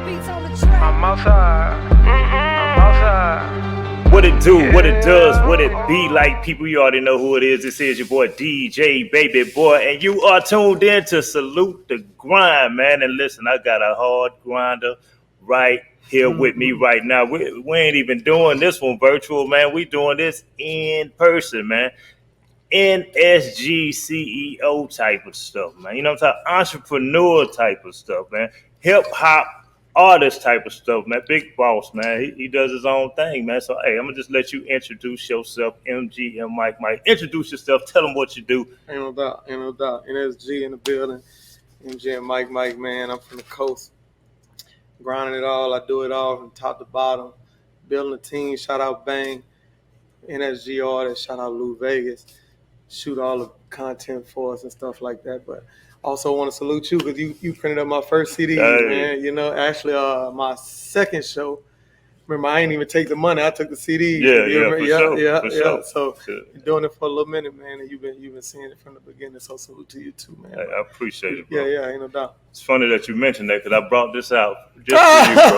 I'm outside. I'm outside. What it do, what it does, what it be like, people, you already know who it is. This is your boy DJ Babiboi, and you are tuned in to Salute the Grind, man. And listen, I got a hard grinder right here with me right now. We ain't even doing this one virtual, man. We doing this in person, man. NSG CEO type of stuff, man. You know what I'm talking? Entrepreneur type of stuff, man. Hip hop artist type of stuff, man. Big boss, man. He does his own thing, man. So, hey, I'm going to just let you introduce yourself. MGM Mike. Introduce yourself. Tell them what you do. Ain't no doubt. NSG in the building. MGM Mike, man. I'm from the coast. Grinding it all. I do it all from top to bottom. Building a team. Shout out Bang. NSG artist. Shout out Lou Vegas. Shoot all the content for us and stuff like that. But also want to salute you because you printed up my first CD, man. You know, actually, my second show. Remember, I ain't even take the money. I took the CD. For sure. So you're doing it for a little minute, man, and you've been seeing it from the beginning. So salute to you too, man. Hey, I appreciate it, bro. Yeah, ain't no doubt. It's funny that you mentioned that because I brought this out just for you, bro.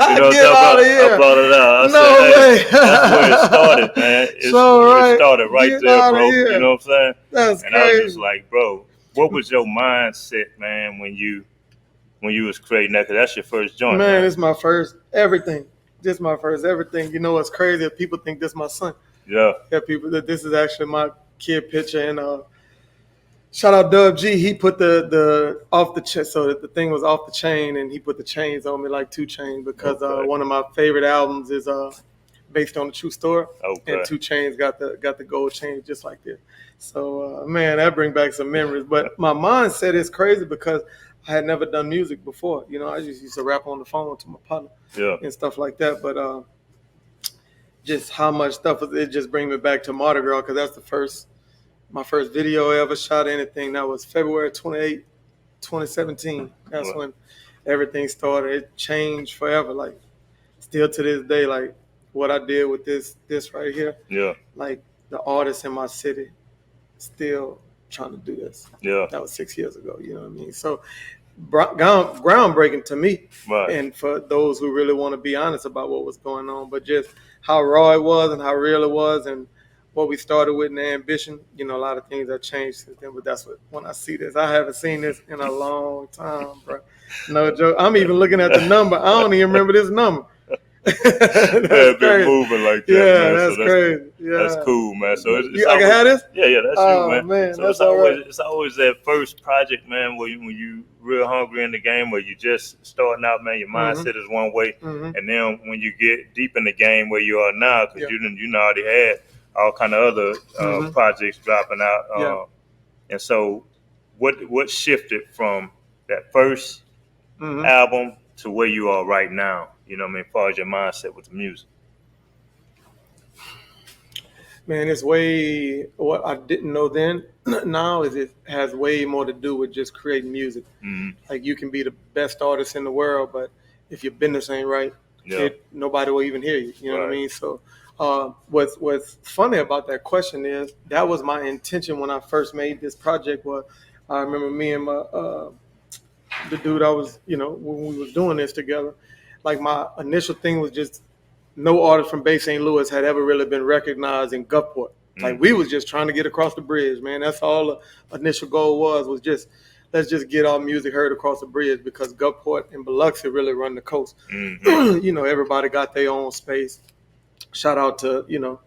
You know, Get out of here. I brought it out. No way. That's where it started, man. It started right Get there, out of bro. here. You know what I'm saying? That's and crazy. I was just like, bro, what was your mindset, man, when you was creating that? Because that's your first joint, man. It's my first everything. This is my first everything. You know what's crazy? People think this is my son. Yeah, people that this is actually my kid picture. And shout out Dub G. He put the off the chain, so that the thing was off the chain, and he put the chains on me like 2 Chainz because one of my favorite albums is based on a true story. Okay. And 2 Chainz got the gold chain just like this. So man, that brings back some memories. But my mindset is crazy because I had never done music before. You know, I just used to rap on the phone to my partner and stuff like that. But just how much stuff it just brings me back to Mardi Gras because that's my first video I ever shot anything. That was February 28, 2017. That's when everything started. It changed forever. Like still to this day, like what I did with this right here. Yeah. Like the artists in my city still trying to do this. Yeah. That was 6 years ago, you know what I mean? So groundbreaking to me. Right. And for those who really want to be honest about what was going on, but just how raw it was and how real it was and what we started with and the ambition, you know, a lot of things have changed since then, but that's what, when I see this, I haven't seen this in a long time, bro. No joke. I'm even looking at the number. I don't even remember this number. That's been moving like that. Yeah, man. that's crazy. Yeah. That's cool, man. So it's I can have this? Yeah, that's you, man. So that's it's always that first project, man, when you real hungry in the game, where you just starting out, man. Your mindset is one way, and then when you get deep in the game where you are now, because you already had all kind of other projects dropping out, and so what shifted from that first album to where you are right now? You know what I mean, as far as your mindset with the music. Man, it's way, what I didn't know then, now is it has way more to do with just creating music. Like you can be the best artist in the world, but if your business ain't right, nobody will even hear you. You know what I mean? So what's funny about that question is that was my intention when I first made this project. Was I remember me and the dude I was, you know, when we was doing this together, like my initial thing was just no artist from Bay St. Louis had ever really been recognized in Gulfport. Like we was just trying to get across the bridge, man. That's all the initial goal was just let's just get our music heard across the bridge because Gulfport and Biloxi really run the coast. You know, everybody got their own space. Shout out to, you know,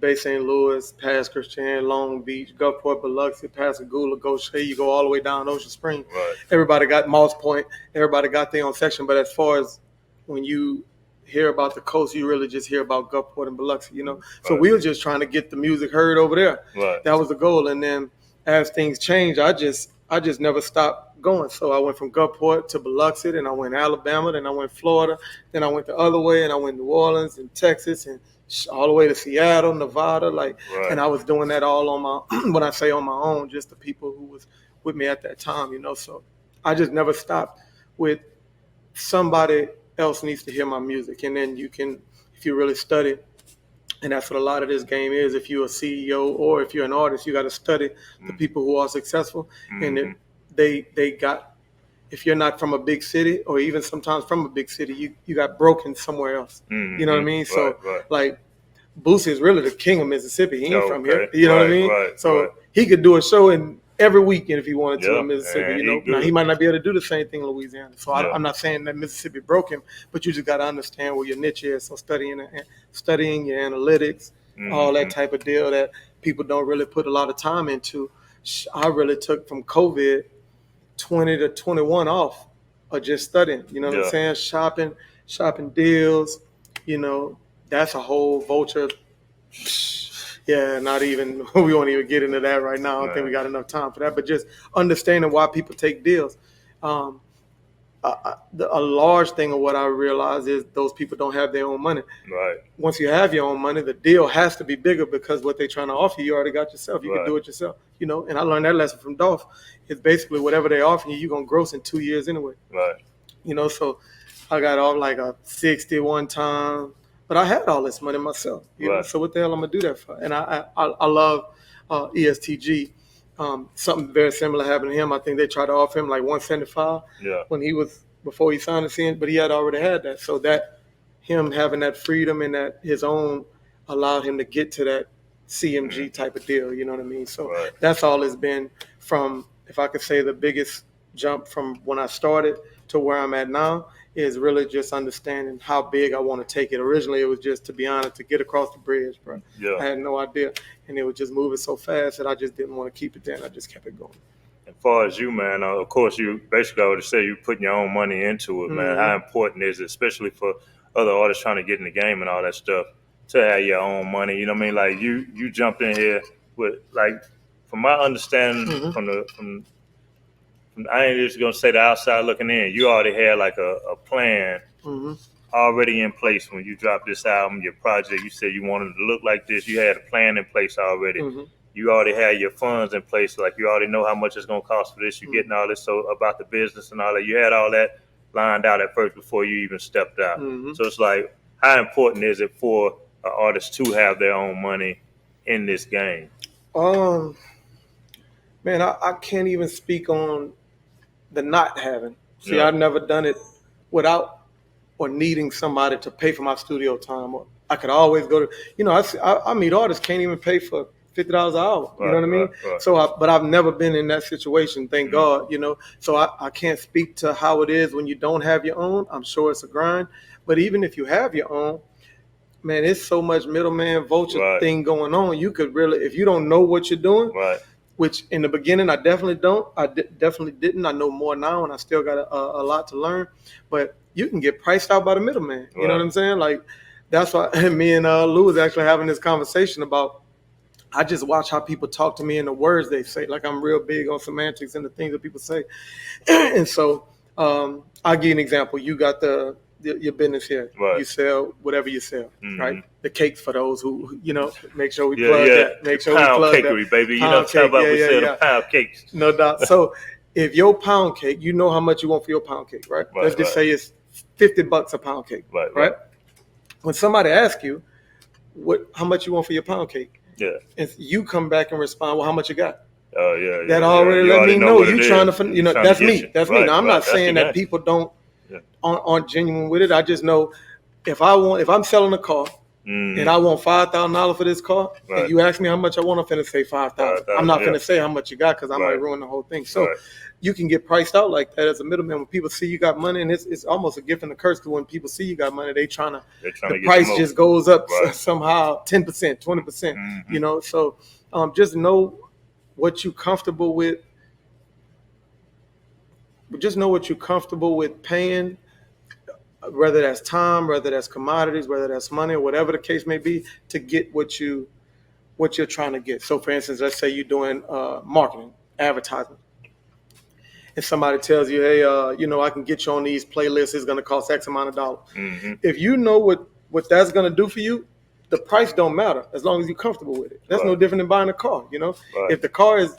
Bay St. Louis, past Christian, Long Beach, Gulfport, Biloxi, Pascagoula, Goshen. You go all the way down Ocean Springs. Right. Everybody got Moss Point. Everybody got their own section. But as far as when you hear about the coast, you really just hear about Gulfport and Biloxi, you know. So we were just trying to get the music heard over there. Right. That was the goal. And then as things changed, I just never stopped going. So I went from Gulfport to Biloxi, then I went Alabama, then I went Florida, then I went the other way, and I went New Orleans and Texas and all the way to Seattle, Nevada, and I was doing that all on my, when I say on my own, just the people who was with me at that time, you know. So I just never stopped with somebody else needs to hear my music. And then you can, if you really study, and that's what a lot of this game is, if you're a CEO or if you're an artist, you got to study the people who are successful, and they got if you're not from a big city, or even sometimes from a big city, you got broken somewhere else. You know what I mean? So like Boosie is really the king of Mississippi. He ain't from here. You know what I mean? So he could do a show in every weekend if he wanted to in Mississippi. You know, now he might not be able to do the same thing in Louisiana. So I'm not saying that Mississippi broke him, but you just got to understand where your niche is. So studying your analytics, all that type of deal that people don't really put a lot of time into. I really took from COVID 20 to 21 off of just studying. You know what I'm saying? Shopping deals. You know, that's a whole vulture. Yeah, not even, we won't even get into that right now. I don't think we got enough time for that. But just understanding why people take deals. A large thing of what I realize is those people don't have their own money. Right. Once you have your own money, the deal has to be bigger because what they're trying to offer you already got yourself. You can do it yourself. You know, and I learned that lesson from Dolph. It's basically whatever they offer you, you're going to gross in 2 years anyway. Right. You know, so I got off like a 60 one time. But I had all this money myself, you know. So what the hell I'm gonna do that for? And I love ESTG. Something very similar happened to him. I think they tried to offer him like 175 when he was before he signed the scene, but he had already had that. So that him having that freedom and that his own allowed him to get to that CMG type of deal. You know what I mean? So that's all it's been from, if I could say, the biggest jump from when I started to where I'm at now. Is really just understanding how big I want to take it. Originally, it was just, to be honest, to get across the bridge, bro. I had no idea. And it was just moving so fast that I just didn't want to keep it there, and I just kept it going. As far as you, man, of course, you basically, I would say you're putting your own money into it, man. How important is it, especially for other artists trying to get in the game and all that stuff, to have your own money? You know what I mean? Like, you jumped in here with, like, from my understanding, from I ain't just gonna say the outside looking in. You already had like a plan already in place when you dropped this album, your project. You said you wanted it to look like this. You had a plan in place already. You already had your funds in place. Like, you already know how much it's gonna cost for this. You're getting all this about the business and all that. You had all that lined out at first before you even stepped out. So it's like, how important is it for an artist to have their own money in this game? Man, I can't even speak on the not having. See, I've never done it without or needing somebody to pay for my studio time. Or I could always go to, you know, I meet artists can't even pay for $50 an hour. You know what I mean? So, but I've never been in that situation, thank God, you know. So I can't speak to how it is when you don't have your own. I'm sure it's a grind. But even if you have your own, man, it's so much middleman vulture thing going on. You could really, if you don't know what you're doing, which in the beginning I definitely don't. I definitely didn't. I know more now, and I still got a lot to learn. But you can get priced out by the middleman. You know what I'm saying? Like, that's why me and Lou was actually having this conversation about, I just watch how people talk to me and the words they say. Like, I'm real big on semantics and the things that people say. And so I'll give you an example. You got your business here. You sell whatever you sell, right? The cakes, for those who, you know, make sure we plug that. Make sure pound we plug cakery, that. Baby. You know what I'm talking about? We sell the pound cakes. No doubt. So if your pound cake, you know how much you want for your pound cake, right? Let's just say it's $50 a pound cake, right? When somebody asks you how much you want for your pound cake, and you come back and respond, well, how much you got? That already let me know you trying to, you know, that's me. That's me. Now, I'm not saying that people don't aren't genuine with it. I just know if I'm selling a car and I want $5,000 for this car, and you ask me how much I want, I'm finna say $5,000. I'm not finna say how much you got, because I might ruin the whole thing. So you can get priced out like that as a middleman. When people see you got money, and it's almost a gift and a curse, because when people see you got money, the price just goes up somehow 10%, 20%. You know, so just know what you're comfortable with. Just know what you're comfortable with paying, whether that's time, whether that's commodities, whether that's money, or whatever the case may be, to get what you're trying to get. So, for instance, let's say you're doing marketing, advertising, and somebody tells you, hey, you know, I can get you on these playlists. It's going to cost X amount of dollars. If you know what that's going to do for you, the price don't matter as long as you're comfortable with it. That's no different than buying a car. You know, if the car is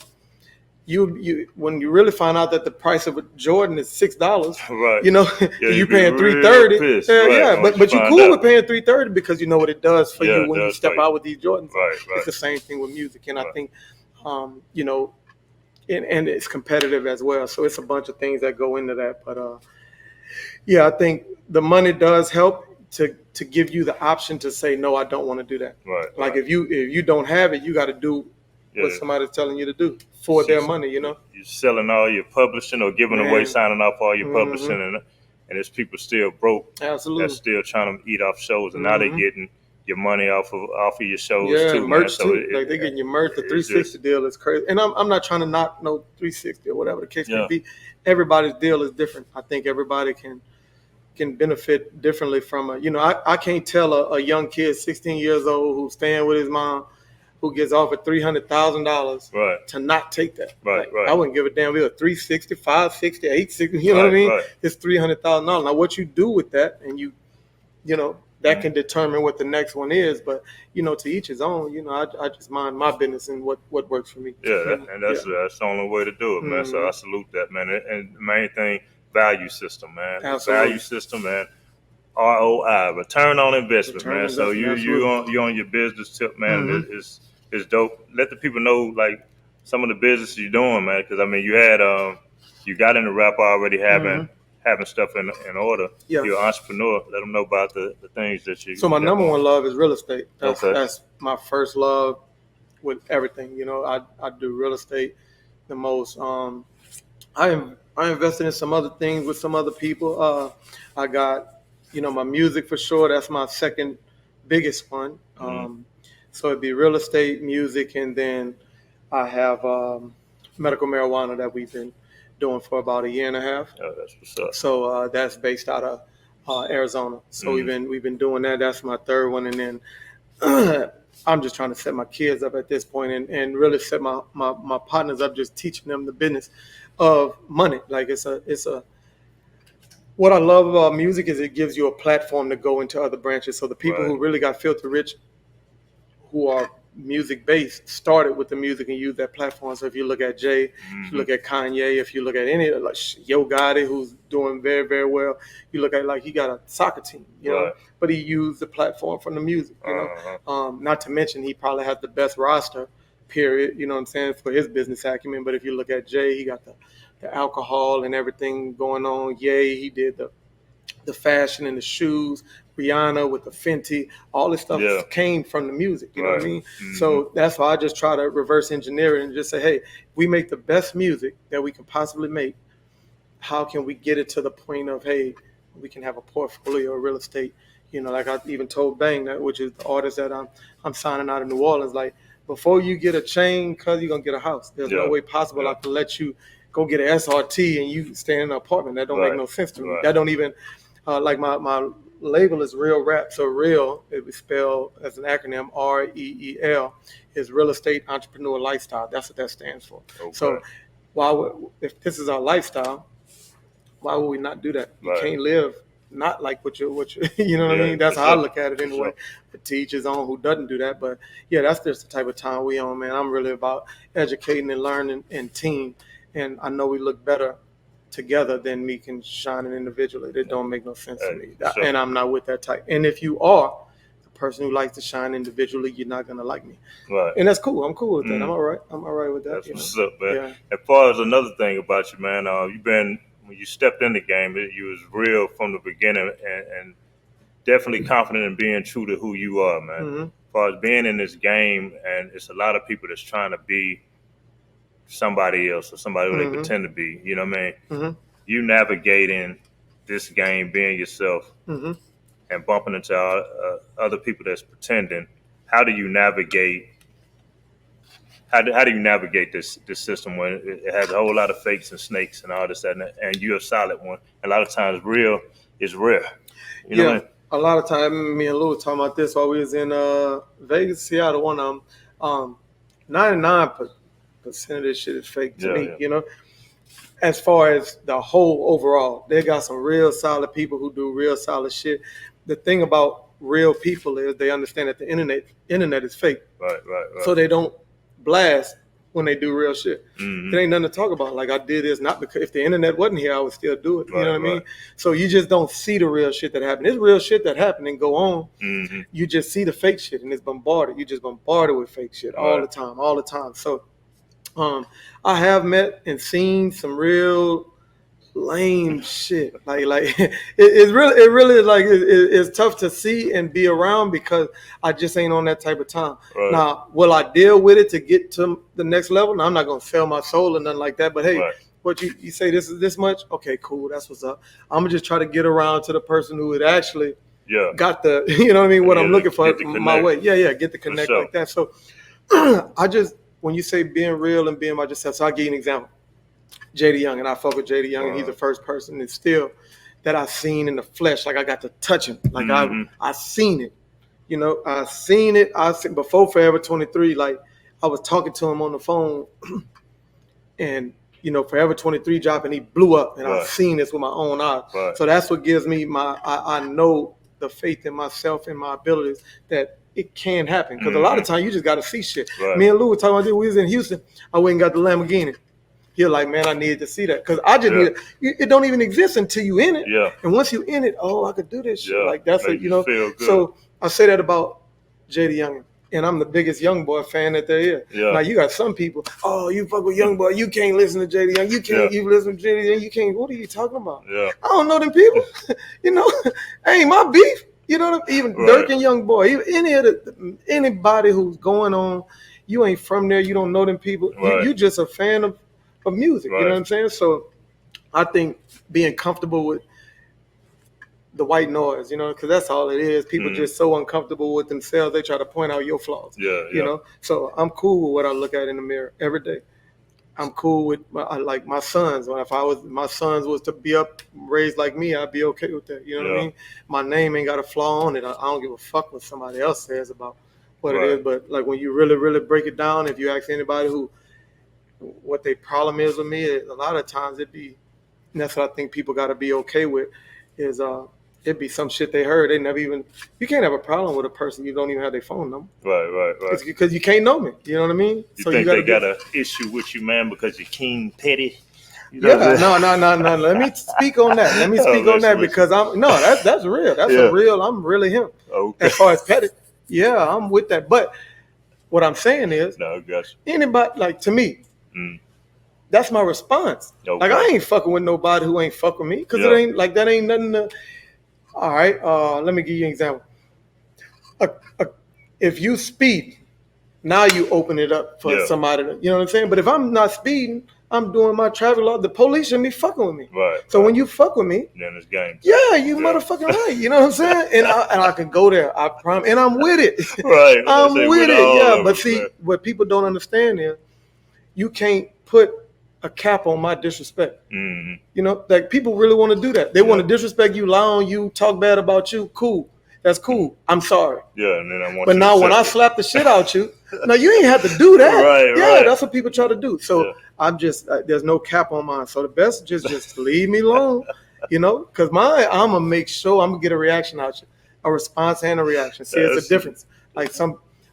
you when you really find out that the price of a Jordan is $6, you know, you paying $330. But you're cool with paying $330 because you know what it does for you when you step out with these Jordans. It's the same thing with music, and I think, you know, and it's competitive as well. So it's a bunch of things that go into that. But yeah, I think the money does help to give you the option to say no, I don't want to do that. Right. Like if you don't have it, you got to do what somebody's telling you to do for their money. You know, you're selling all your publishing or giving away, signing off all your publishing, and there's people still broke. Absolutely. That's still trying to eat off shows, and now they're getting your money off of your shows too. Merch man. So too. Like they're getting your merch. The 360 deal is crazy. And I'm not trying to knock no 360 or whatever the case may be. Everybody's deal is different. I think everybody can benefit differently from I can't tell a young kid 16 years old who's staying with his mom who gets offered $300,000 to not take that. Right. I wouldn't give a damn. It was 360, 560, 860. You know what I mean? It's $300,000. Now what you do with that, and you know. That can determine what the next one is, but to each his own. I just mind my business and what works for me. Yeah, and that's the only way to do it, man. So I salute that, man. And the main thing, value system, man. Absolutely. Value system, man. ROI, return on investment, man. So you on your business tip, man. It's dope. Let the people know like some of the business you're doing, man. Because I mean, you had you got into rap already having stuff in order. Yeah. You're an entrepreneur. Let them know about the things that you. So my number one love is real estate. That's my first love with everything. I do real estate the most. I invested in some other things with some other people. I got my music for sure. That's my second biggest one. So it'd be real estate, music, and then I have medical marijuana that we've been doing for about a year and a half. Oh, that's what's up. So that's based out of Arizona. So we've been doing that. That's my third one, and then I'm just trying to set my kids up at this point and really set my partners up, just teaching them the business of money. Like it's a what I love about music is it gives you a platform to go into other branches. So the people who really got filthy rich, who are music based, started with the music and used that platform. So if you look at Jay, if you look at Kanye, if you look at any like Yo Gotti, who's doing very, very well, you look at like he got a soccer team, but he used the platform from the music, not to mention he probably has the best roster, period, you know what I'm saying, for his business acumen. But if you look at Jay, he got the alcohol and everything going on. Ye, he did the fashion and the shoes. Rihanna with the Fenty, all this stuff came from the music, you know what I mean? So that's why I just try to reverse engineer it and just say, hey, we make the best music that we can possibly make. How can we get it to the point of, hey, we can have a portfolio of real estate? Like I even told Bang, that, which is the artist that I'm signing out of New Orleans, like, before you get a chain, cuz you're going to get a house. There's no way possible I can let you go get an SRT and you stay in an apartment. That don't make no sense to me. That don't even, like my label is Real Rap. So Real, it was spelled as an acronym, REEL, is Real Estate Entrepreneur Lifestyle. That's what that stands for. Okay. So if this is our lifestyle, why would we not do that? You can't live not like what you you know what I mean? That's how I look at it anyway. But to each his own who doesn't do that. But yeah, that's just the type of time we on, man. I'm really about educating and learning and team. And I know we look better together than me can shining individually. That don't make no sense to me. And I'm not with that type. And if you are the person who likes to shine individually, you're not gonna like me. Right. And that's cool. I'm cool with that. I'm all right. I'm all right with that. That's what's up, man. Yeah. As far as another thing about you, man, when you stepped in the game, you was real from the beginning and definitely confident in being true to who you are, man. As far as being in this game, and it's a lot of people that's trying to be somebody else or somebody who they pretend to be, you know what I mean? You navigating this game, being yourself, and bumping into other people that's pretending. How do you navigate? How do you navigate this system when it has a whole lot of fakes and snakes and all this and you're a solid one? A lot of times, real is rare. You know what I mean? A lot of times, me and Lou were talking about this while we was in Vegas, Seattle. One of them, 99% of this shit is fake to me. You know, as far as the whole overall, they got some real solid people who do real solid shit. The thing about real people is they understand that the internet is fake. Right. So they don't blast when they do real shit. There ain't nothing to talk about. Like, I did this not because if the internet wasn't here, I would still do it. You know what I mean? So you just don't see the real shit that happened. There's real shit that happened and go on. You just see the fake shit and it's bombarded. You just bombarded with fake shit all the time. So I have met and seen some real lame shit. It's really like it's tough to see and be around because I just ain't on that type of time. Right. Now, will I deal with it to get to the next level? Now, I'm not gonna sell my soul or nothing like that. But hey, Right. what you say this is this much? Okay, cool. That's what's up. I'm gonna just try to get around to the person who would actually Yeah. got the you know what I mean. What I'm looking for Get the my way. Yeah. Get the For connect sure. like that. So I just when you say being real and being my just self, so I'll give you an example. JD Young, and I fuck with JD Young, and he's the first person and still that I seen in the flesh. Like I got to touch him. Like I seen it. You know, I seen it. I seen before Forever 23. Like I was talking to him on the phone, and you know, Forever 23 dropped, and he blew up, and Right. I've seen this with my own eyes. Right. So that's what gives me I know the faith in myself and my abilities that it can happen. Because a lot of times you just got to see shit. Right. Me and Lou were talking about this. We was in Houston. I went and got the Lamborghini. You're like, man, I needed to see that because I just need it. It don't even exist until you in it. Yeah. And once you in it, oh, I could do this shit. Yeah. Like that's Make it, you know. feel good. So I say that about JD Young, and I'm the biggest Young Boy fan that there is. Yeah. Now you got some people, oh, you fuck with Young Boy, you can't listen to JD Young, you can't, you listen to JD Young, you can't. What are you talking about? Yeah. I don't know them people. You know, ain't my beef. You know, even Right. Dirk and Young Boy, even anybody who's going on, you ain't from there, you don't know them people. Right. You just a fan of music. Right. You know what I'm saying? So I think being comfortable with the white noise, you know, because that's all it is. People just so uncomfortable with themselves, they try to point out your flaws. Yeah. You know, so I'm cool with what I look at in the mirror every day. I'm cool with like my sons. If my sons was to be up raised like me, I'd be okay with that. You know what I mean? My name ain't got a flaw on it. I don't give a fuck what somebody else says about what it is. But like when you really, really break it down, if you ask anybody what their problem is with me, a lot of times and that's what I think people got to be okay with, is it'd be some shit they heard. They never even, you can't have a problem with a person you don't even have their phone number. Right. It's because you can't know me. You know what I mean? You think they got an issue with you, man, because you're king petty? You know No. Let me speak on that. Let me speak on that because that's real. That's a real. I'm really him. Okay. As far as petty, yeah, I'm with that. But what I'm saying is, gotcha. Anybody like to me. That's my response. Okay. Like I ain't fucking with nobody who ain't fuck with me because it ain't like that. Ain't nothing. All right. Let me give you an example. If you speed, now you open it up for somebody. You know what I'm saying? But if I'm not speeding, I'm doing my traffic law. The police shouldn't be fucking with me. Right. So when you fuck with me, then it's game. Yeah, you motherfucking right. You know what I'm saying? And I can go there. I promise. And I'm with it. Right. I'm with it. Yeah. But see, what people don't understand is you can't put a cap on my disrespect. You know, like people really want to do that. They want to disrespect you, lie on you, talk bad about you. Cool. That's cool. I'm sorry. Yeah, and then I want. But now when I slap the shit out you, now you ain't have to do that. Right. That's what people try to do. So I'm just there's no cap on mine. So the best just leave me alone. You know, because I'm gonna make sure I'm gonna get a reaction out you, a response and a reaction. See, it's a difference. Like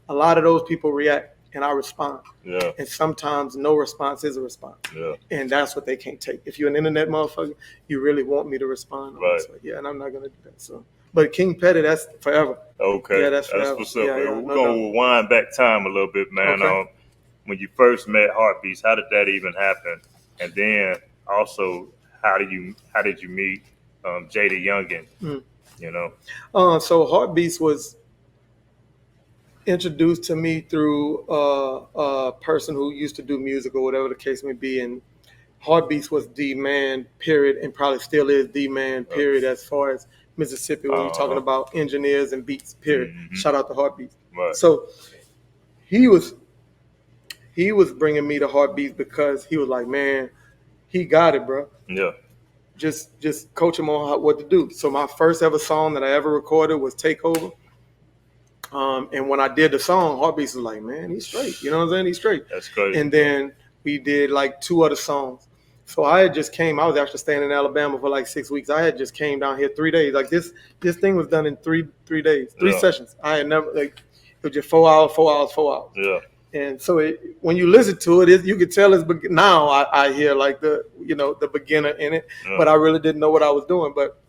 a lot of those people react and I respond. Yeah. And sometimes no response is a response. Yeah. And that's what they can't take. If you're an internet motherfucker, you really want me to respond. Right. So, and I'm not gonna do that. So, but King Petty, that's forever. Okay. Yeah, that's forever. What's up. We're gonna wind back time a little bit, man. Okay. When you first met Heartbeats, how did that even happen? And then also, how did you meet Jada Youngin? You know. So Heartbeats was introduced to me through a person who used to do music or whatever the case may be, and Heartbeats was the man, period, and probably still is the man, period, as far as Mississippi when you're talking about engineers and beats, period. Shout out to Heartbeats. Right. So he was bringing me to Heartbeats because he was like, man, he got it, bro. Yeah. Just coach him on what to do. So my first ever song that I ever recorded was Takeover. And when I did the song, Heartbeats was like, man, he's straight. You know what I'm saying? He's straight. That's crazy. And then we did like 2 other songs. So I was actually staying in Alabama for like 6 weeks. I had just came down here 3 days. Like this thing was done in three days, 3 sessions. I had never, like, it was just 4 hours, 4 hours, 4 hours. Yeah. And so when you listen to it, you could tell now I hear like the beginner in it, but I really didn't know what I was doing. But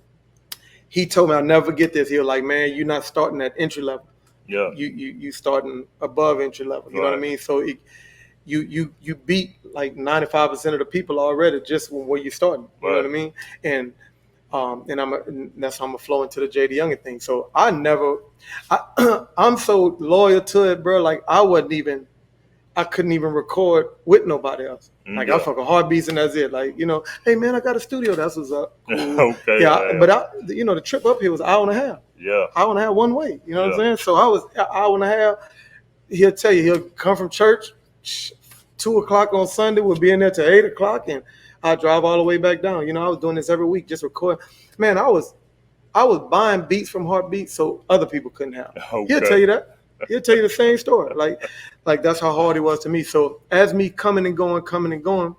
he told me I'll never forget this. He was like, man, you're not starting at entry level. Yeah. You starting above entry level. You know what I mean? So you beat like 95% of the people already just where you starting. You know what I mean? And that's how I'm gonna flow into the JD Youngin thing. So I'm so loyal to it, bro. Like I couldn't even record with nobody else. Like I fuck a heartbeats and that's it. Like, you know, hey man, I got a studio. That's what's up. Cool. Okay. Yeah, but the trip up here was an hour and a half. Yeah. Hour and a half one way. You know what I'm saying? So I was an hour and a half. He'll tell you he'll come from church 2:00 on Sunday. We'll be in there till 8:00, and I drive all the way back down. You know, I was doing this every week, just recording. Man, I was buying beats from Heartbeat so other people couldn't have. Okay. He'll tell you that. He'll tell you the same story. Like that's how hard it was to me. So as me coming and going,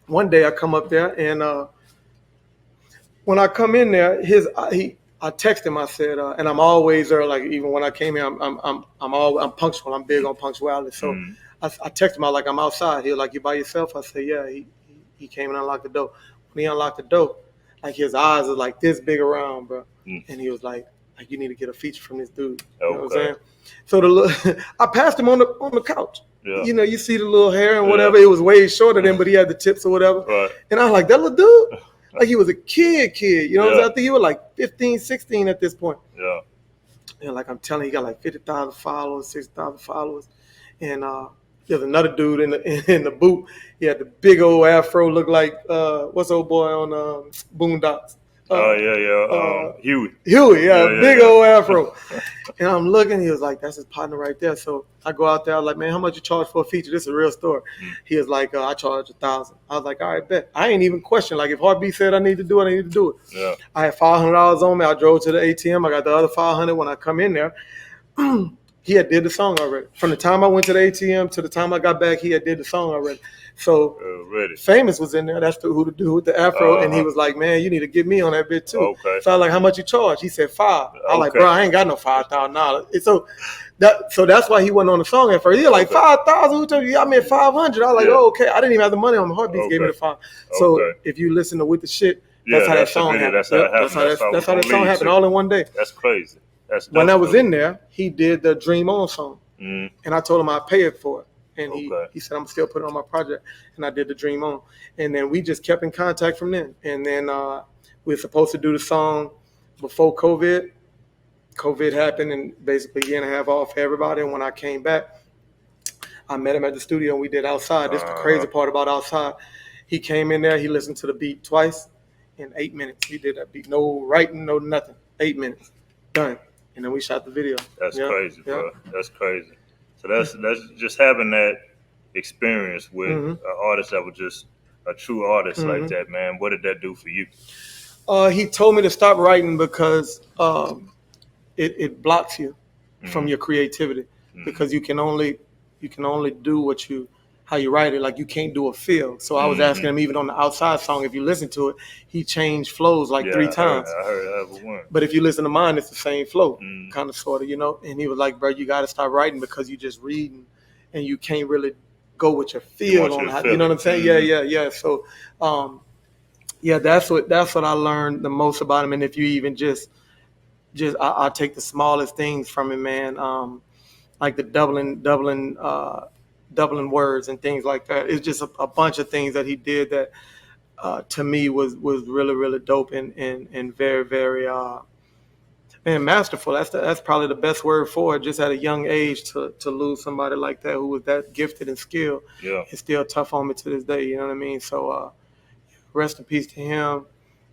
one day I come up there and when I come in there, I texted him. I said, and I'm always there. Like even when I came here, I'm punctual. I'm big on punctuality. So I texted him. I like I'm outside. He was like, you by yourself? I said, yeah. He came and unlocked the door. When he unlocked the door, like his eyes are like this big around, bro. And he was like you need to get a feature from this dude. You know what I'm saying? So I passed him on the couch. Yeah. You know, you see the little hair and whatever. It was way shorter than, but he had the tips or whatever. Right. And I was like, that little dude. Like he was a kid. You know what I'm saying? I think he was like 15, 16 at this point. Yeah. And like I'm telling you, he got like 50,000 followers, 60,000 followers. And there's another dude in the booth. He had the big old afro, look like what's old boy on Boondocks? Huey, big old afro. And I'm looking, he was like, that's his partner right there. So I go out there, I was like, man, how much you charge for a feature? This is a real story. He was like, I charge 1,000. I was like, all right, bet. I ain't even question. Like if Heartbeat said I need to do it, I need to do it. Yeah. I had $500 on me. I drove to the ATM. I got the other $500 when I come in there. He had did the song already. From the time I went to the ATM to the time I got back, he had did the song already. So Famous was in there. That's who the dude with the afro. And he was like, man, you need to get me on that bit too. Okay. So I was like, how much you charge? He said $5. I was like, bro, I ain't got no $5,000. So that's why he wasn't on the song at first. He was like, 5,000? Who told you? I meant 500. I was like, oh, okay. I didn't even have the money on the Heartbeats. Gave me the 5. So if you listen to With the Shit, that's how that song happened. That's how that song happened all in one day. That's crazy. When I was in there, he did the Dream On song. And I told him I'd pay it for it. And he said, I'm still putting it on my project. And I did the Dream On. And then we just kept in contact from then. And then we were supposed to do the song before COVID. COVID happened and basically a year and a half off for everybody. And when I came back, I met him at the studio and we did Outside. This is the crazy part about Outside. He came in there, he listened to the beat twice in 8 minutes. He did that beat. No writing, no nothing. 8 minutes. Done. And then we shot the video. That's crazy, bro. That's crazy. So that's just having that experience with an artist that was just a true artist like that, man. What did that do for you? He told me to stop writing because it blocks you from your creativity because you can only do how you write it. Like you can't do a feel. So I was asking him even on the Outside song, if you listen to it, he changed flows like 3 times. I heard that one. But if you listen to mine, it's the same flow, kind of sort of, you know. And he was like, bro, you got to start writing because you just reading and you can't really go with your feel on how, you know what I'm saying? Yeah. So, that's what I learned the most about him. And if you even I take the smallest things from him, man. Like the doubling words and things like that. It's just a bunch of things that he did that to me was really, really dope and very, very masterful. That's probably the best word for it. Just at a young age to lose somebody like that who was that gifted and skilled. Yeah. It's still tough on me to this day, you know what I mean? So rest in peace to him.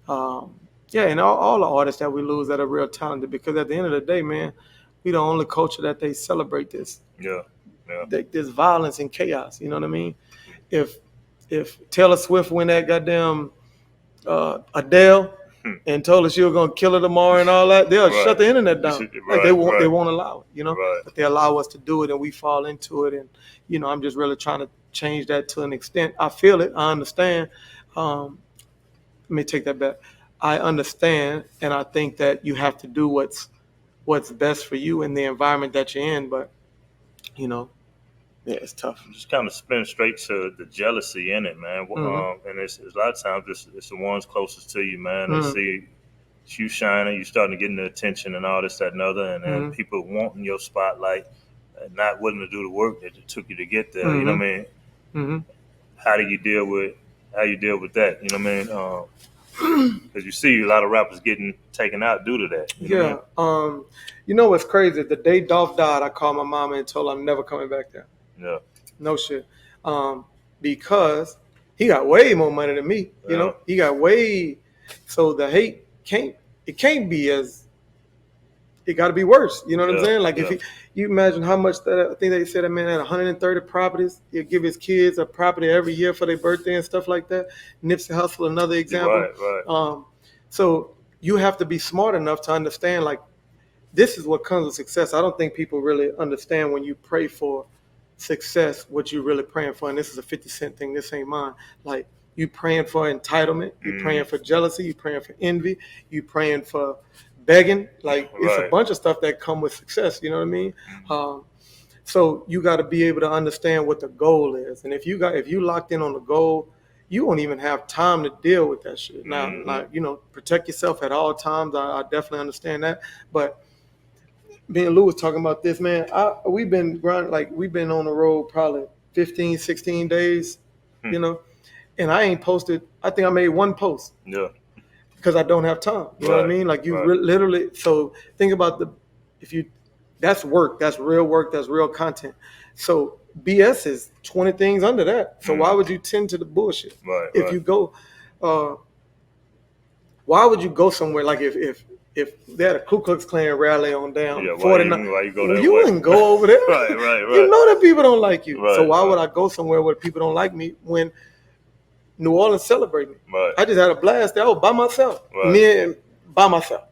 And all the artists that we lose that are real talented, because at the end of the day, man, we the only culture that they celebrate this. Yeah. There's violence and chaos, you know what I mean? If Taylor Swift win that goddamn Adele and told us she was gonna kill her tomorrow and all that, they'll shut the internet down. They won't allow it, you know. But they allow us to do it and we fall into it. And you know, I'm just really trying to change that to an extent. I feel it, I understand. Let me take that back. I understand, and I think that you have to do what's best for you in the environment that you're in, but you know. Yeah, it's tough. Just kind of spin straight to the jealousy in it, man. And it's a lot of times it's the ones closest to you, man. They see you shining, you starting to get the attention and all this, that, and other, and then people wanting your spotlight and not willing to do the work that it took you to get there. You know what I mean? Mm-hmm. How do you deal with that? You know what I mean? Because you see a lot of rappers getting taken out due to that. You know what I mean? You know what's crazy? The day Dolph died, I called my mama and told her I'm never coming back there. Yeah. No shit. Because he got way more money than me. You know, he got way. So the hate can't be as. It got to be worse. You know what I'm saying? Like if you imagine how much that, I think they said that man had 130 properties. He'll give his kids a property every year for their birthday and stuff like that. Nipsey Hussle, another example. Right. So you have to be smart enough to understand, like, this is what comes with success. I don't think people really understand when you pray for success, what you're really praying for. And this is a 50 Cent thing. This ain't mine. Like, you praying for entitlement. You praying for jealousy. You praying for envy. You praying for begging. Like, it's a bunch of stuff that come with success. You know what I mean? So you got to be able to understand what the goal is. And if you locked in on the goal, you won't even have time to deal with that shit. Now, like, you know, protect yourself at all times. I definitely understand that. But me and Lou was talking about this, man. We've been grinding, like, we've been on the road probably 15, 16 days, you know, and I ain't posted. I think I made one post. Yeah. Because I don't have time. You know what I mean? Like, you literally. So think about that's work. That's real work. That's real content. So BS is 20 things under that. So why would you tend to the bullshit? If you go, why would you go somewhere like if they had a Ku Klux Klan rally on down 49, you wouldn't go over there. Right. You know that people don't like you. So why would I go somewhere where people don't like me when New Orleans celebrate me? I just had a blast there. I was by myself. Me and by myself.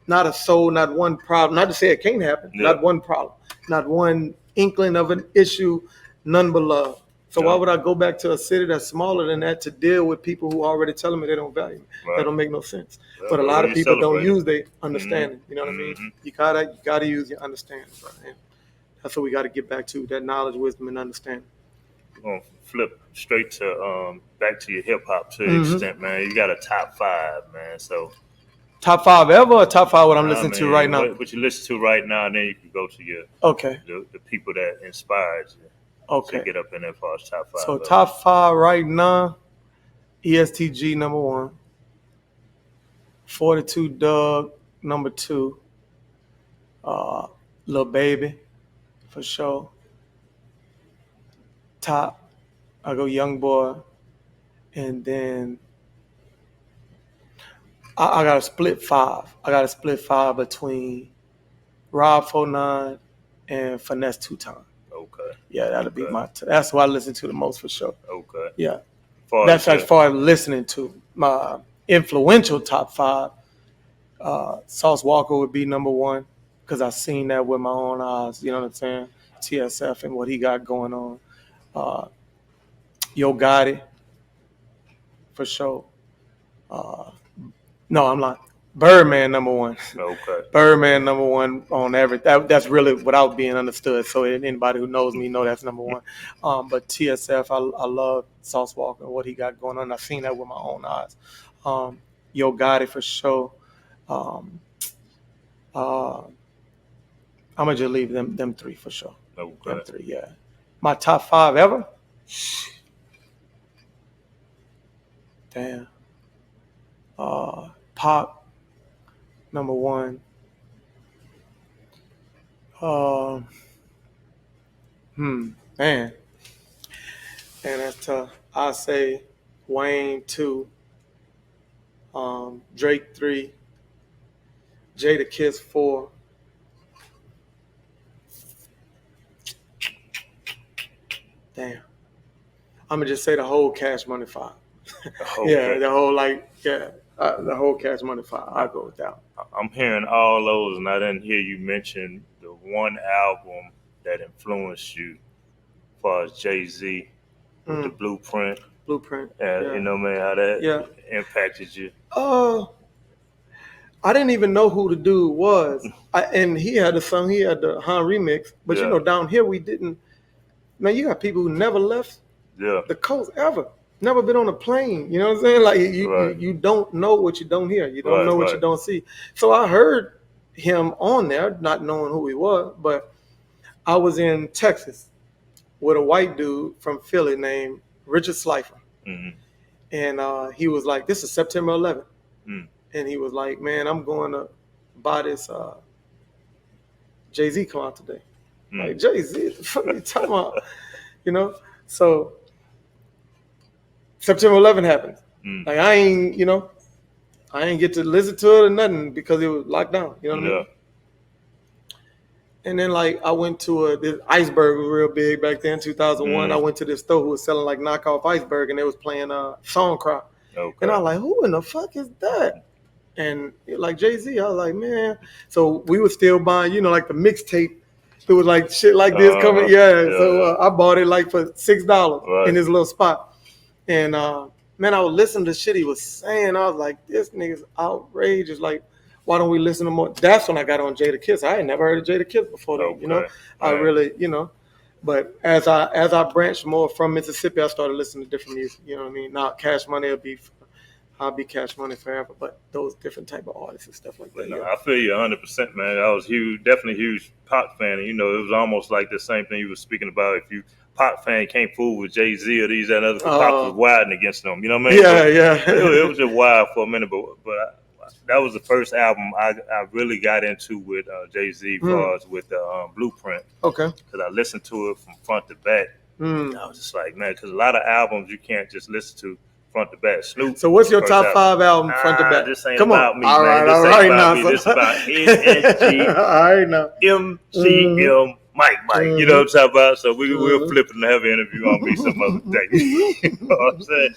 Not a soul, not one problem. Not to say it can't happen. Not one problem. Not one inkling of an issue. None but love. So why would I go back to a city that's smaller than that to deal with people who already telling me they don't value me? That don't make no sense. But a lot of people don't use their understanding. You know what I mean? You gotta use your understanding, bro. And that's what we got to get back to, that knowledge, wisdom, and understanding. We're gonna flip straight to back to your hip hop to an extent, man. You got a top 5, man. So top 5 ever, or top 5 what I'm listening to right now? What you listen to right now, and then you can go to your the people that inspired you. To get up in there for us top 5. So top 5 right now, ESTG number 1, 42 Doug number 2, Lil Baby for sure. Top, I go Young Boy, and then I got a split 5. I got a split 5 between Rob 49 and Finesse 2 Time. Okay. Yeah, that'll be that's what I listen to the most for sure. Okay. Yeah. That's as far as listening to. My influential top 5, Sauce Walker would be number 1, because I seen that with my own eyes. You know what I'm saying? TSF and what he got going on. Yo Gotti, for sure. No, I'm not. Birdman number 1. Okay. Birdman number 1 on everything. That's really without being understood. So anybody who knows me know that's number 1. But TSF, I love Sauce Walker and what he got going on. I've seen that with my own eyes. Yo Gotti for sure. I'm gonna just leave them 3 for sure. Okay. Them 3, yeah. My top 5 ever. Damn. Pop, number 1. Man, that's tough. I say Wayne 2, Drake 3, Jada Kiss 4. Damn. I'm gonna just say the whole Cash Money 5. The whole Cash Money 5. I'll go with that. I'm hearing all those, and I didn't hear you mention the one album that influenced you, as far as Jay-Z, with the Blueprint. You know, man, how that impacted you. I didn't even know who the dude was. And he had a song, he had the Han remix, but you know, down here we didn't. Man, you got people who never left the coast ever. Never been on a plane. You know what I'm saying? Like, you don't know what you don't hear. You don't know what you don't see. So I heard him on there, not knowing who he was, but I was in Texas with a white dude from Philly named Richard Slifer. And he was like, this is September 11th. And he was like, man, I'm going to buy this Jay-Z come out today. Like, Jay-Z, what are you talking about? You know? So September 11th happened. Like, I ain't get to listen to it or nothing because it was locked down. You know what I mean? And then, like, I went to this Iceberg was real big back then, 2001. I went to this store who was selling, like, knockoff Iceberg, and they was playing Song Cry. Okay. And I was like, who in the fuck is that? And like Jay-Z, I was like, man. So we were still buying, like the mixtape. It was like shit like this coming. So I bought it like for $6 in this little spot. And man, I was listening to shit he was saying. I was like, this nigga's outrageous. Like, why don't we listen to more? That's when I got on Jada Kiss. I had never heard of Jada Kiss before that, I really, But as I branched more from Mississippi, I started listening to different music. You know what I mean? Now Cash Money I'll be Cash Money forever, but those different type of artists and stuff like that. I feel you 100%, man. I was definitely a huge Pac fan, and it was almost like the same thing you were speaking about. If you Pac fan can't fool with Jay-Z or these and other, Pac was wilding against them. You know what I mean? It was just wild for a minute, but that was the first album I really got into with Jay-Z, with the Blueprint. Okay. Because I listened to it from front to back. I was just like, man, because a lot of albums you can't just listen to front to back. Snoop. So what's your top 5 album front to back? This ain't about me, man. This ain't about me. This is about NSG, all right, now. MGM, Mike. You know what I'm talking about? So we'll flip it and have an interview on me some other day. You know what I'm saying?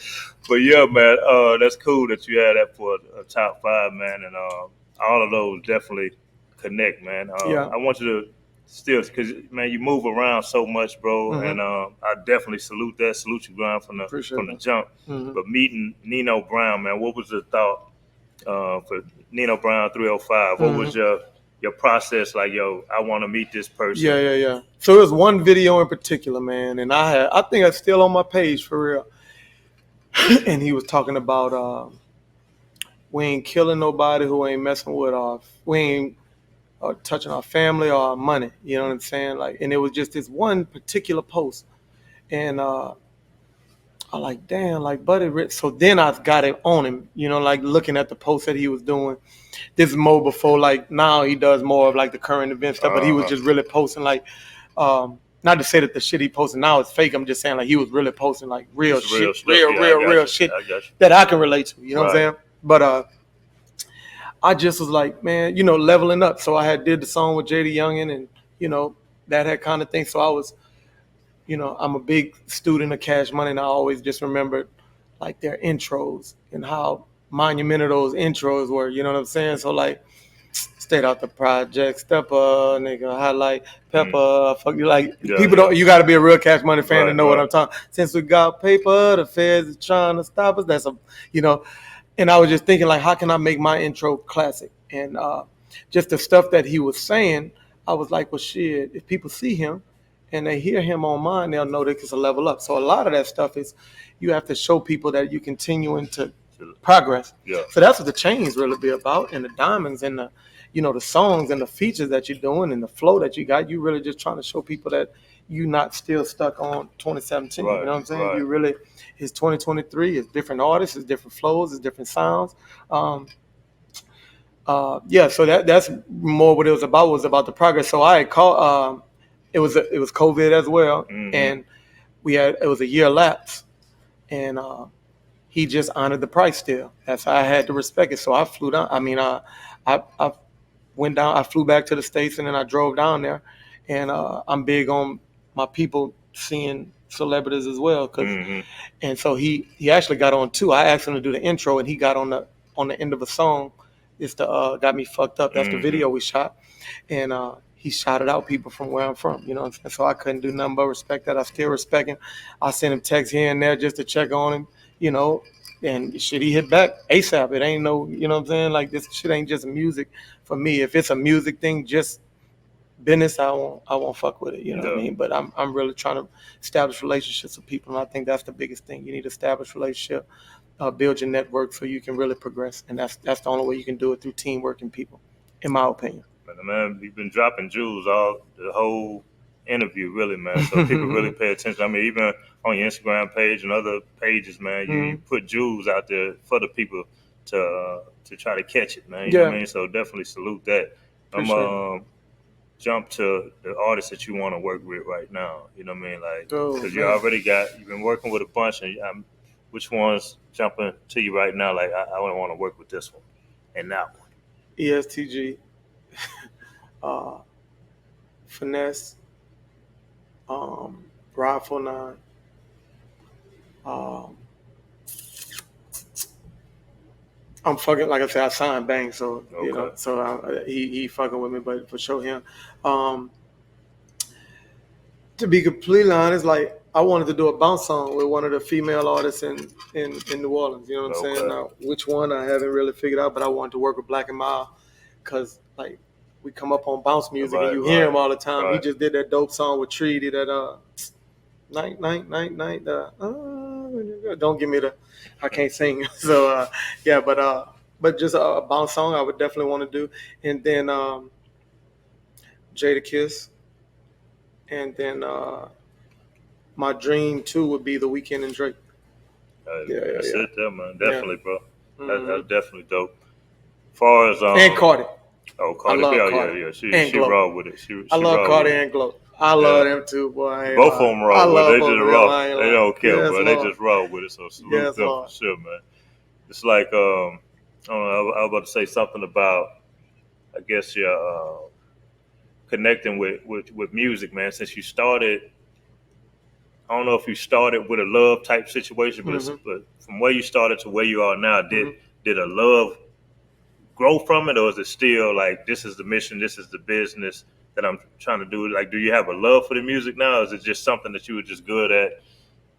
But yeah, man, that's cool that you had that for a top 5, man. And all of those definitely connect, man. I want you to still, because, man, you move around so much, bro. And I definitely salute your grind from the jump. But meeting Nino Brown, man, what was the thought for Nino Brown 305? What was your process like? Yo, I want to meet this person. Yeah. So there's one video in particular, man, and I think it's still on my page for real. And he was talking about we ain't killing nobody who ain't messing with we ain't touching our family or our money. You know what I'm saying? Like, and it was just this one particular post, and I like, damn, like Buddy Rich. So then I got it on him, like looking at the post that he was doing. This is more before, like, now he does more of like the current event stuff, but he was just really posting like, not to say that the shit he posting now is fake. I'm just saying like he was really posting like real shit that I can relate to. You know what I'm saying? But I just was like, man, leveling up. So I did the song with J.D. Youngin and, that had kind of thing. So I was, I'm a big student of Cash Money, and I always just remembered like their intros and how monumental those intros were. You know what I'm saying? So like, Straight Out the Project, Stepper, nigga, Highlight, Pepper, fuck you, like, people don't, you got to be a real Cash Money fan to know what I'm talking. Since we got paper, the feds is trying to stop us. That's and I was just thinking, like, how can I make my intro classic? And just the stuff that he was saying, I was like, well, shit, if people see him and they hear him on mine, they'll know that it's a level up. So a lot of that stuff is you have to show people that you continuing to progress. So that's what the chains really be about, and the diamonds and the, the songs and the features that you're doing and the flow that you got. You really just trying to show people that you're not still stuck on 2017. You know what I'm saying? You really, it's 2023. It's different artists, it's different flows, it's different sounds. So that's more what it was about. Was about the progress. So I had called. It was COVID as well, and it was a year lapse, and he just honored the price still. That's how I had to respect it. So I flew down. I mean, I went down. I flew back to the States, and then I drove down there. And I'm big on my people seeing celebrities as well, and so he actually got on too. I asked him to do the intro, and he got on the end of a song. It's the Got Me Fucked Up. That's the video we shot, and he shouted out people from where I'm from. You know what I'm saying? So I couldn't do nothing but respect that. I still respect him. I sent him texts here and there just to check on him. And shit, he hit back ASAP. It ain't no, you know what I'm saying? Like, this shit ain't just music for me. If it's a music thing, just business, I won't fuck with it. You know what I mean? But I'm really trying to establish relationships with people, and I think that's the biggest thing. You need to establish relationship, build your network so you can really progress, and that's the only way you can do it, through teamwork and people, in my opinion. Man, you've been dropping jewels all the whole interview, really, man. So people really pay attention. I mean, even on your Instagram page and other pages, man, you put jewels out there for the people to try to catch it, man. You know what I mean? So definitely salute that. I'm jump to the artists that you want to work with right now. You know what I mean? Like, because you've been working with a bunch, and which one's jumping to you right now? Like, I want to work with this one and that one. ESTG, Finesse, Ride 49. I'm fucking, like I said, I signed Bang, so you know, so he fucking with me, but for sure him. To be completely honest, like I wanted to do a bounce song with one of the female artists in New Orleans. You know what I'm saying? Now, which one I haven't really figured out, but I wanted to work with Black and Mild because like we come up on bounce music and you hear him all the time. He just did that dope song with Treaty that night. Don't give me the, I can't sing. So yeah, but just a bounce song I would definitely want to do, and then Jada Kiss. And then my dream too would be The Weeknd and Drake. That's it there, man. Definitely, bro. That's definitely dope. As far as and Cardi. Oh, Cardi. Yeah. She raw with it. I love Cardi and Glow. I love them too, boy. Both of them raw with it. They just raw. They don't care, bro. They just raw with it. So salute them for sure, man. It's like I don't know. I was about to say something about, I guess, your connecting with music, man. Since you started, I don't know if you started with a love type situation, but from where you started to where you are now, did a love grow from it, or is it still like this is the mission, this is the business that I'm trying to do? Like, do you have a love for the music now, or is it just something that you were just good at?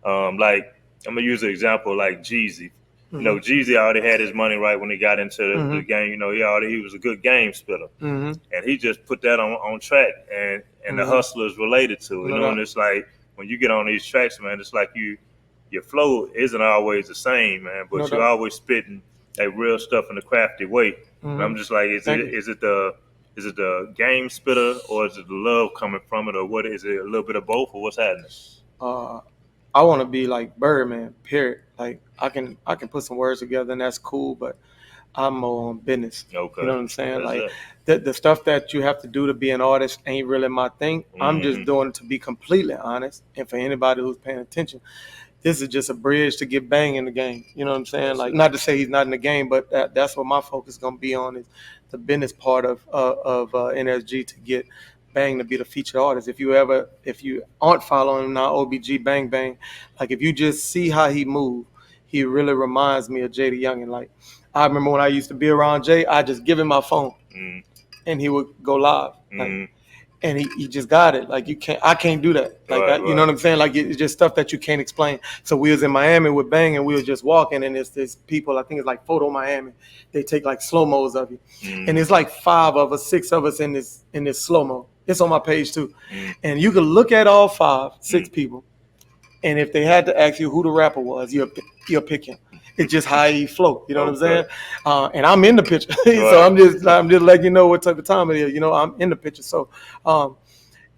Like, I'm gonna use an example like Jeezy. You know, Jeezy already had his money right when he got into the game. You know, he was a good game spitter, and he just put that on track, and the hustlers related to it. You know, and it's like when you get on these tracks, man, it's like your flow isn't always the same, man, but you're always spitting that real stuff in a crafty way. And I'm just like, is it the game spitter, or is it the love coming from it, or what is it? A little bit of both, or what's happening? I want to be like Birdman, period. Like I can put some words together and that's cool, but I'm more on business. You know what I'm saying? Like the stuff that you have to do to be an artist ain't really my thing. I'm just doing it to be completely honest. And for anybody who's paying attention, this is just a bridge to get Bang in the game. You know what I'm saying? Like, not to say he's not in the game, but that's what my focus is gonna be on, is the business part of NSG, to get Bang to be the featured artist. If you aren't following him now, OBG Bang Bang, like if you just see how he move, he really reminds me of Jada Youngin. Like, I remember when I used to be around Jay, I just give him my phone and he would go live. Like, and he just got it. Like, I can't do that. Like, you know what I'm saying? Like, it's just stuff that you can't explain. So we was in Miami with Bang, and we was just walking, and it's this people, I think it's like Photo Miami. They take like slow-mos of you. And it's like 5 of us, 6 of us in this slow-mo. It's on my page too. And you can look at all 5, 6 people. And if they had to ask you who the rapper was, you'll pick him. It's just how he flow. You know what I'm saying? And I'm in the picture. So I'm just letting you know what type of time it is. You know, I'm in the picture. So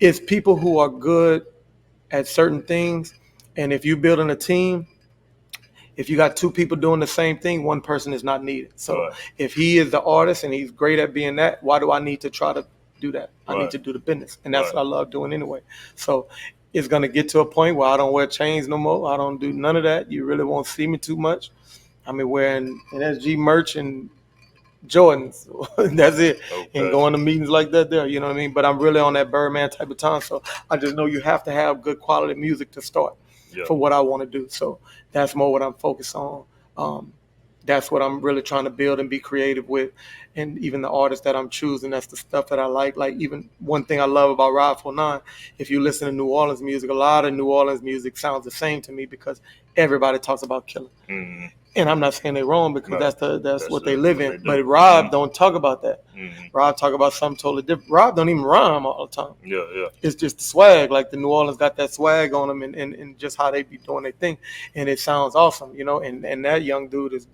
it's people who are good at certain things. And if you're building a team, if you got 2 people doing the same thing, one person is not needed. So if he is the artist and he's great at being that, why do I need to try to do that? I need to do the business. And that's what I love doing anyway. So it's going to get to a point where I don't wear chains no more. I don't do none of that. You really won't see me too much. I mean, wearing NSG merch and Jordans. That's it. And going to meetings like that there, you know what I mean? But I'm really on that Birdman type of time. So I just know you have to have good quality music to start for what I want to do. So that's more what I'm focused on. That's what I'm really trying to build and be creative with. And even the artists that I'm choosing, that's the stuff that I like. Like, even one thing I love about Ride 49, if you listen to New Orleans music, a lot of New Orleans music sounds the same to me because everybody talks about Killer. And I'm not saying they're wrong, because that's what they live in. But Rob don't talk about that. Rob talk about something totally different. Rob don't even rhyme all the time. It's just the swag. Like, the New Orleans got that swag on them, and just how they be doing their thing. And it sounds awesome, you know. And that young dude is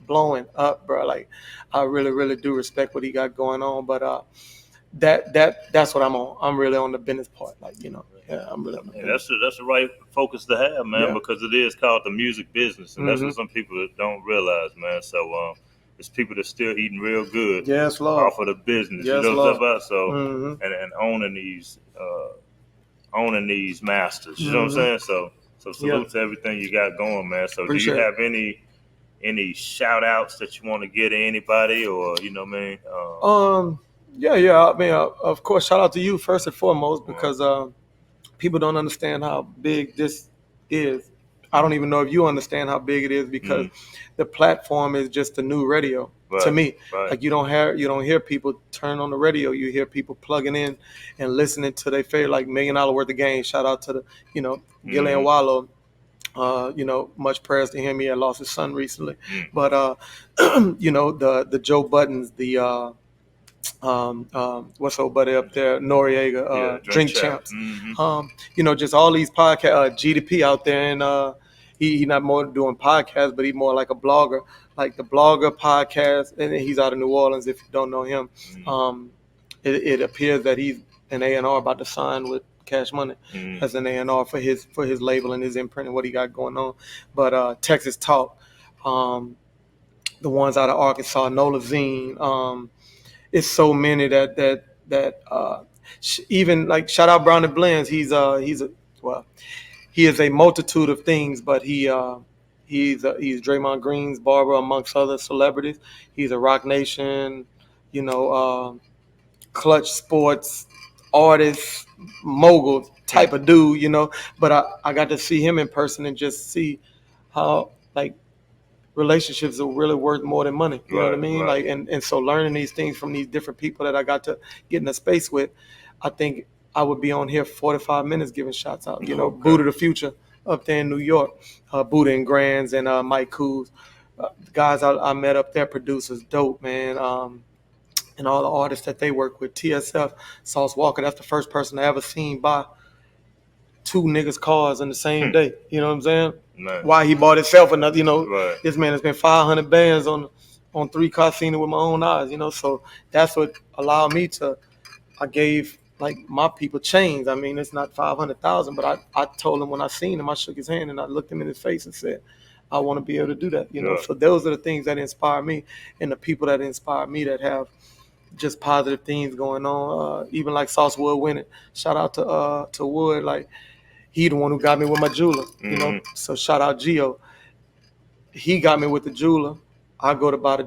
blowing up, bro. Like, I really, really do respect what he got going on. But that's what I'm on. I'm really on the business part, like, you know. Yeah, I'm really on the business. That's the right focus to have, man, Yeah. because it is called the music business, and that's Mhm. what some people don't realize, man. So it's people that's still eating real good Yes, Lord. off of the business. Yes, you know what I'm Lord. saying about? So Mhm. and owning these masters. You know what I'm Mhm. saying? So Yeah. salute to everything you got going, man. So do you Appreciate it. have any shout outs that you want to get to anybody, or you know what I mean? Yeah. I mean, of course, shout out to you first and foremost, because people don't understand how big this is. I don't even know if you understand how big it is, because the platform is just a new radio to me. Right. Like, you don't hear people turn on the radio. You hear people plugging in and listening to their favorite, like $1 Million Worth of Game. Shout out to the, Gillian Wallow. Much prayers to him. He had lost his son recently. But the Joe Buttons, the what's old buddy up there, Noriega, Drink Champs. Just all these podcasts, GDP out there, and he not more doing podcasts, but he more like a blogger, like the blogger podcast, and he's out of New Orleans. If you don't know him, it appears that he's an A&R about to sign with Cash Money as an A&R for his label and his imprint and what he got going on. But Texas Talk, the ones out of Arkansas, Nola Zine. It's so many that even like shout out Brown and Blends. He is a multitude of things, but he's Draymond Green's barber amongst other celebrities. He's a Rock Nation, Clutch Sports artist, mogul type of dude. But I got to see him in person and just see how, like, relationships are really worth more than money. You know what I mean? Right. Like, and so learning these things from these different people that I got to get in a space with, I think I would be on here 45 minutes giving shots out. Buddha the Future up there in New York, Buddha and Grands, and Mike Coos, the guys I met up there, producers, dope, man. And all the artists that they work with, TSF, Sauce Walker, that's the first person I ever seen buy 2 niggas' cars in the same day. You know what I'm saying? Nice. Why he bought himself another, Right. This man has been 500 bands on 3 cars, seen it with my own eyes, so that's what allowed me to, I gave like my people chains. I mean, it's not 500,000, but I told him when I seen him, I shook his hand and I looked him in his face and said, I want to be able to do that, So those are the things that inspire me, and the people that inspire me that have just positive things going on. Even like Sauce Wood winning. Shout out to Wood, like, he the one who got me with my jeweler, So shout out Gio. He got me with the jeweler. I go to buy the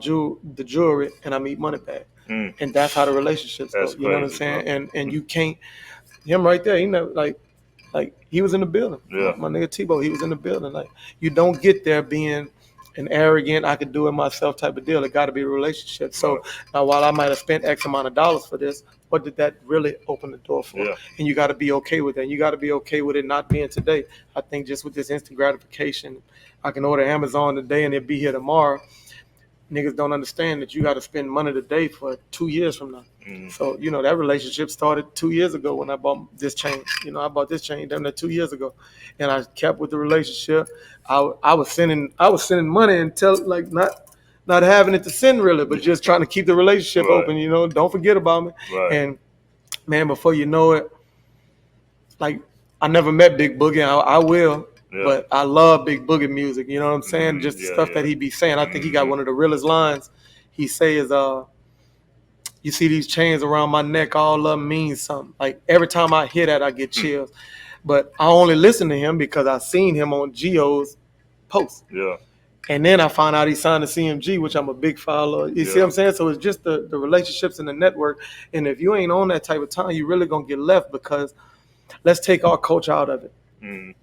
jewelry, and I meet Moneybag. And that's how the relationships go. You know what I'm saying? And you can't, him right there, he never, like he was in the building. Yeah. My nigga Tebow, he was in the building. Like, you don't get there being an arrogant, I could do it myself type of deal. It got to be a relationship. So now, while I might have spent X amount of dollars for this, what did that really open the door for? Yeah. And you got to be okay with that. And you got to be okay with it not being today. I think just with this instant gratification, I can order Amazon today and it'll be here tomorrow. Niggas don't understand that you got to spend money today for 2 years from now. So, that relationship started 2 years ago when I bought this chain. I bought this chain damn near 2 years ago, and I kept with the relationship. I was sending money until, like, not having it to send really, but just trying to keep the relationship open. Don't forget about me. And man, before you know it, like, I never met Big Boogie. I will. Yeah. But I love Big Boogie music. You know what I'm saying? Just the stuff that he be saying. I think he got one of the realest lines. He says, you see these chains around my neck, all of them mean something. Like, every time I hear that, I get chills. But I only listen to him because I seen him on Geo's post. Yeah. And then I found out he signed to CMG, which I'm a big follower. You see what I'm saying? So it's just the relationships in the network. And if you ain't on that type of time, you really going to get left, because let's take our culture out of it.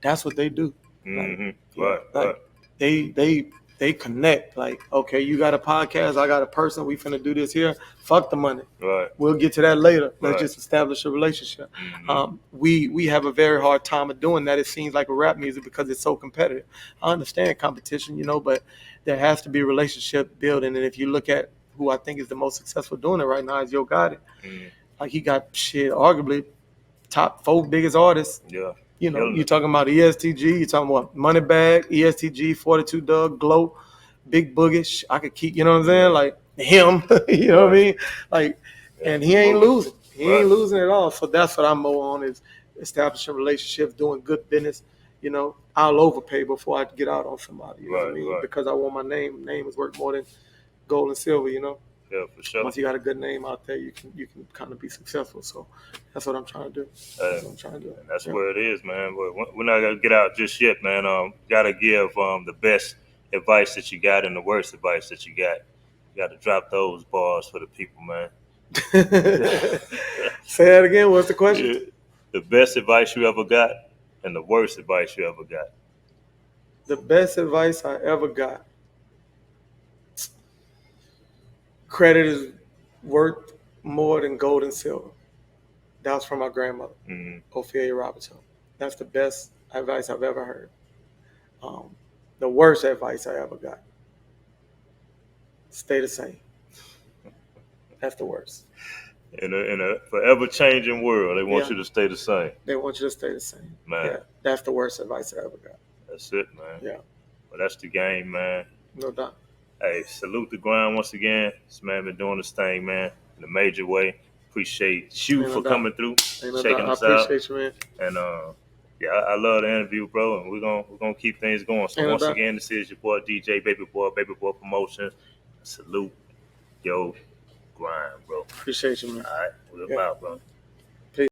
That's what they do. They connect. Like, okay, you got a podcast, I got a person, we finna do this here. Fuck the money. We'll get to that later. Let's just establish a relationship. We have a very hard time of doing that. It seems like with rap music, because it's so competitive. I understand competition, but there has to be relationship building. And if you look at who I think is the most successful doing it right now, is Yo Gotti. Like, he got arguably top 4 biggest artists. Yeah. You're talking about ESTG, you're talking about Moneybag, ESTG, 42 Doug, Glow, Big Boogie. I could keep, you know what I'm saying? Like, him, you know what I mean? Like, and he ain't losing. He Right. ain't losing at all. So that's what I'm more on, is establishing relationships, doing good business. You know, I'll overpay before I get out on somebody. You know what I mean? Because I want my name. Name is worth more than gold and silver. You know. Yeah, for sure. Once you got a good name out there, you can kind of be successful. So that's what I'm trying to do. That's what I'm trying to do. And that's where it is, man. But we're not gonna get out just yet, man. Gotta give the best advice that you got and the worst advice that you got. You got to drop those bars for the people, man. Say that again. What's the question? Yeah. The best advice you ever got and the worst advice you ever got. The best advice I ever got. Credit is worth more than gold and silver. That was from my grandmother, Ophelia Robertson. That's the best advice I've ever heard. The worst advice I ever got. Stay the same. That's the worst. In a forever changing world, they want you to stay the same. They want you to stay the same. Man. Yeah, that's the worst advice I ever got. That's it, man. Yeah. Well, that's the game, man. No doubt. Hey, salute the grind once again. This man been doing this thing, man, in a major way. Appreciate you for coming through, checking us out. I appreciate you, man. And I love the interview, bro. And we're gonna keep things going. So once again, this is your boy DJ Babiboi Promotions. Salute, yo, grind, bro. Appreciate you, man. All right, we're about, bro.